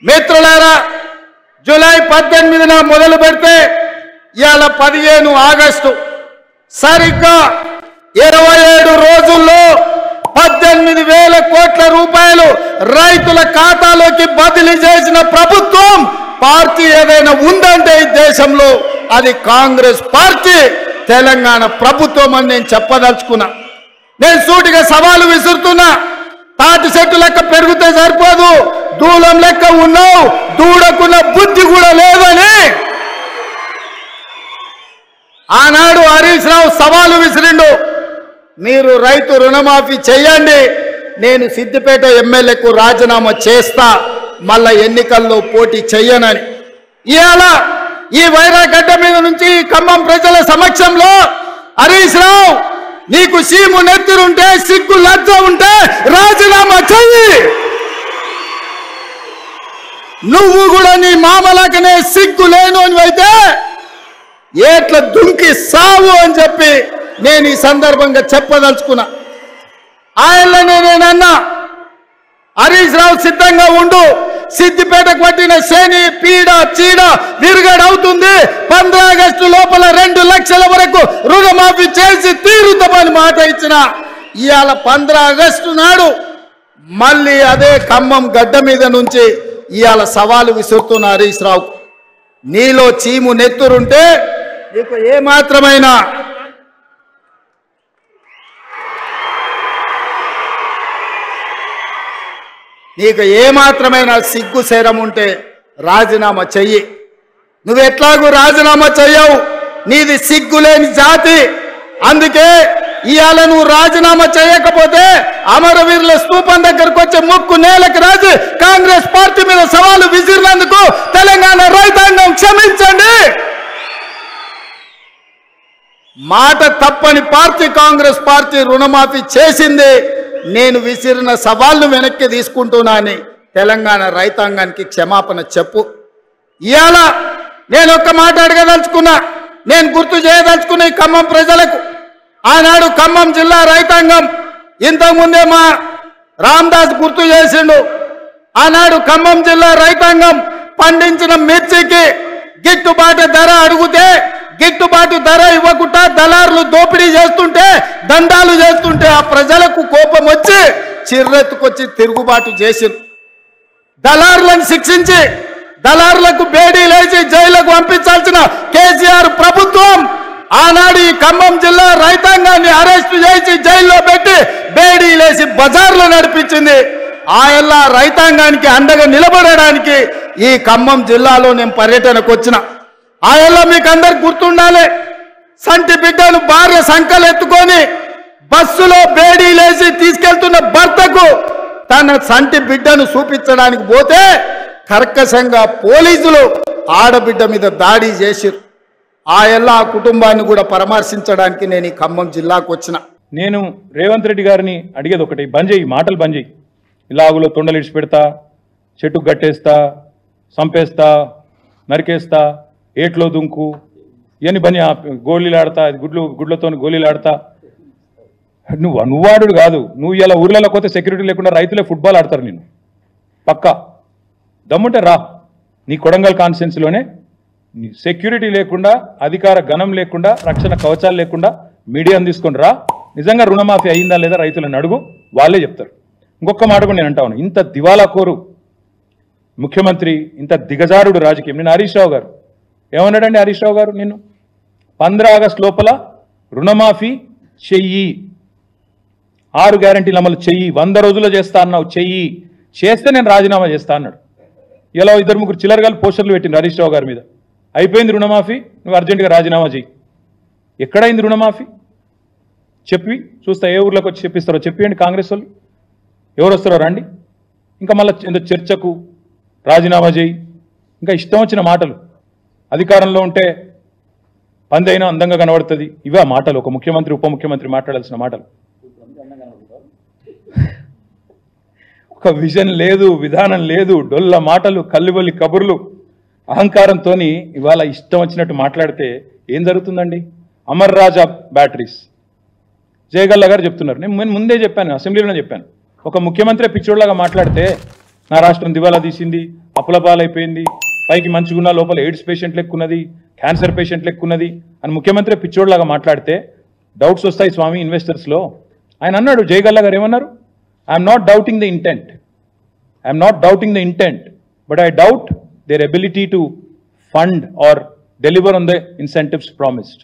మిత్రులారా, జూలై 18న మొదలు పెడితే ఇవాళ 15 ఆగస్టు, సరిగ్గా 27 రోజుల్లో 18,000 కోట్ల రూపాయలు రైతుల ఖాతాలోకి బదిలీ చేసిన ప్రభుత్వం పార్టీ ఏదైనా ఉందంటే ఈ దేశంలో అది కాంగ్రెస్ పార్టీ, తెలంగాణ ప్రభుత్వం అని నేను చెప్పదలుచుకున్నా. నేను సూటిగా సవాలు విసురుతున్నా. తాటి చెట్టు లెక్క పెరిగితే సరిపోదు, దూలం లెక్క ఉన్నావు, దూడకున్న బుద్ధి కూడా లేదని ఆనాడు హరీష్ రావు సవాలు విసిరిండు. మీరు రైతు రుణమాఫీ చేయండి, నేను సిద్దిపేట ఎమ్మెల్యేకు రాజీనామా చేస్తా, మళ్ళా ఎన్నికల్లో పోటీ చెయ్యనని. ఇవాళ ఈ వైరాగడ్డ మీద నుంచి ఖమ్మం ప్రజల సమక్షంలో హరీష్ రావు, నీకు సీము నెత్తురుంటే, సిగ్గు లజ్జ ఉంటే రాజీనామా చెయ్యి. నువ్వు కూడా నీ మామలకనే సిగ్గు లేను అని అయితే ఏట్ల దుంకి సావు అని చెప్పి నేను ఈ సందర్భంగా చెప్పదలుచుకున్నా. ఆయననే నేనన్నా, హరీష్ రావు సిద్ధంగా ఉండు, సిద్దిపేటకు పట్టిన శని పీడ చీడ విరుగడవుతుంది, 15 ఆగస్టు లోపల 2 లక్షల వరకు రుణమాఫీ చేసి తీరుతామని మాట ఇచ్చిన. ఇవాళ 15 ఆగస్టు నాడు మళ్ళీ అదే ఖమ్మం గడ్డ మీద నుంచి ఇవాళ సవాలు విసురుతున్న హరీష్ రావు, నీలో చీము నెత్తురుంటే నీకు ఏమాత్రమైన సిగ్గు శరం ఉంటే రాజీనామా చెయ్యి. నువ్వు ఎట్లాగూ రాజీనామా చెయ్యవు, నీది సిగ్గులేని జాతి. అందుకే ఇవాళ నువ్వు రాజీనామా చేయకపోతే అమరవీరుల స్తూపం దగ్గరకు వచ్చే ముక్కు నేలకు రాజు కాంగ్రెస్ పార్టీ మీద సవాలు విసిరినందుకు తెలంగాణ రైతాంగం క్షమించండి. మాట తప్పని పార్టీ కాంగ్రెస్ పార్టీ రుణమాఫీ చేసింది. నేను విసిరిన సవాళ్లు వెనక్కి తీసుకుంటున్నానని తెలంగాణ రైతాంగానికి క్షమాపణ చెప్పు. ఇవాళ నేను ఒక్క మాట అడగదలుచుకున్నా, నేను గుర్తు చేయదలుచుకున్న ఈ ఖమ్మం ప్రజలకు. ఆనాడు ఖమ్మం జిల్లా రైతాంగం, ఇంతకుముందే మా రామదాస్ గుర్తు చేసిండు, ఆనాడు ఖమ్మం జిల్లా రైతాంగం పండించిన మిర్చికి గిట్టుబాటు ధర అడిగితే గిట్టుబాటు ధర ఇవ్వకుండా దళారులు దోపిడీ చేస్తుంటే, దండాలు చేస్తుంటే ఆ ప్రజలకు కోపం వచ్చి చిర్రెత్తుకొచ్చి తిరుగుబాటు చేసింది. దళారులను శిక్షించి దళారులకు బేడీలేసి జైలుకు పంపించాల్సిన కేసీఆర్ ప్రభుత్వం ఆనాడు ఈ ఖమ్మం జిల్లా రైతాంగాన్ని అరెస్టు చేసి జైల్లో పెట్టి బేడీలేసి బజార్లో నడిపించింది. ఆయల్లా రైతాంగానికి అండగా నిలబడడానికి ఈ ఖమ్మం జిల్లాలో నేను పర్యటనకు వచ్చిన. ఆయల్లా మీకు అందరికి గుర్తుండాలి, సంటి బిడ్డను భార్య సంకలు ఎత్తుకొని బస్సులో బేడీలేసి తీసుకెళ్తున్న భర్తకు తన సంటి బిడ్డను చూపించడానికి పోతే కర్కశంగా పోలీసులు ఆడబిడ్డ మీద దాడి చేసిరు. ఆయల్లా ఆ కుటుంబాన్ని కూడా పరామర్శించడానికి నేను ఈ ఖమ్మం జిల్లాకు వచ్చిన. నేను రేవంత్ రెడ్డి గారిని అడిగేది ఒకటి, బంద్ చేయి, మాటలు బంద్ చేయి. ఇలాగులో తొండలు ఇడిచి పెడతా, చెట్టుకు గట్టేస్తా, సంపేస్తా, నరికేస్తా, ఏట్లో దుంకు, ఇవన్నీ బని గోళీలు ఆడతా, గుడ్లతో గోళీలు ఆడతా. నువ్వాడు కాదు, నువ్వు ఇలా ఊర్లలో పోతే సెక్యూరిటీ లేకుండా రైతులే ఫుట్బాల్ ఆడతారు. నేను పక్కా దమ్ముంటే రా, నీ కొడంగల్ కాన్స్టిట్యున్సీలోనే సెక్యూరిటీ లేకుండా, అధికార గణం లేకుండా, రక్షణ కవచాలు లేకుండా మీడియాను తీసుకొని రా. నిజంగా రుణమాఫీ అయిందా లేదా రైతులను అడుగు, వాళ్ళే చెప్తారు. ఇంకొక మాట కూడా నేను అంటా ఉన్నా, ఇంత దివాలా కోరు ముఖ్యమంత్రి, ఇంత దిగజారుడు రాజకీయం. నేను హరీష్ రావు గారు ఏమన్నాడండి? హరీష్ రావు గారు నిన్ను 15 ఆగస్టు లోపల రుణమాఫీ చెయ్యి, 6 గ్యారంటీలు అమలు చెయ్యి, 100 రోజుల్లో చేస్తా అన్నావు, చెయ్యి, చేస్తే నేను రాజీనామా చేస్తా అన్నాడు. ఇలా 2-3 చిల్లరగాలు పోస్టర్లు పెట్టింది హరీష్ రావు గారి మీద. అయిపోయింది రుణమాఫీ, నువ్వు అర్జెంటుగా రాజీనామా చెయ్యి. ఎక్కడైంది రుణమాఫీ? చెప్పి చూస్తా, ఏ ఊర్లోకి వచ్చి చెప్పిస్తారో చెప్పండి. కాంగ్రెస్ వాళ్ళు ఎవరు వస్తారో రండి. ఇంకా మళ్ళీ చర్చకు రాజీనామా చేయి, ఇంకా ఇష్టం వచ్చిన మాటలు. అధికారంలో ఉంటే పందైనా అందంగా కనబడుతుంది, ఇవే మాటలు ఒక ముఖ్యమంత్రి ఉప ముఖ్యమంత్రి మాట్లాడాల్సిన మాటలు. ఒక విజన్ లేదు, విధానం లేదు, డొల్ల మాటలు, కల్లిబొల్లి కబుర్లు, అహంకారంతో ఇవాళ ఇష్టం వచ్చినట్టు మాట్లాడితే ఏం జరుగుతుందండి? అమర్ రాజా బ్యాటరీస్ జయగల్లా గారు చెప్తున్నారు. నేను ముందే చెప్పాను, అసెంబ్లీలోనే చెప్పాను, ఒక ముఖ్యమంత్రి పిచ్చోడ్లాగా మాట్లాడితే నా రాష్ట్రం దివాలా తీసింది, అప్పుల పాలైపోయింది, పైకి మంచిగున్న లోపల ఎయిడ్స్ పేషెంట్ లెక్కున్నది, క్యాన్సర్ పేషెంట్ లెక్కున్నది అని ముఖ్యమంత్రి పిచ్చోడ్లాగా మాట్లాడితే డౌట్స్ వస్తాయి స్వామి ఇన్వెస్టర్స్లో. ఆయన అన్నాడు, జయగల్లా గారు ఏమన్నారు, I'm not doubting the intent, I'm not doubting the intent, but I doubt their ability to fund or deliver on the incentives promised.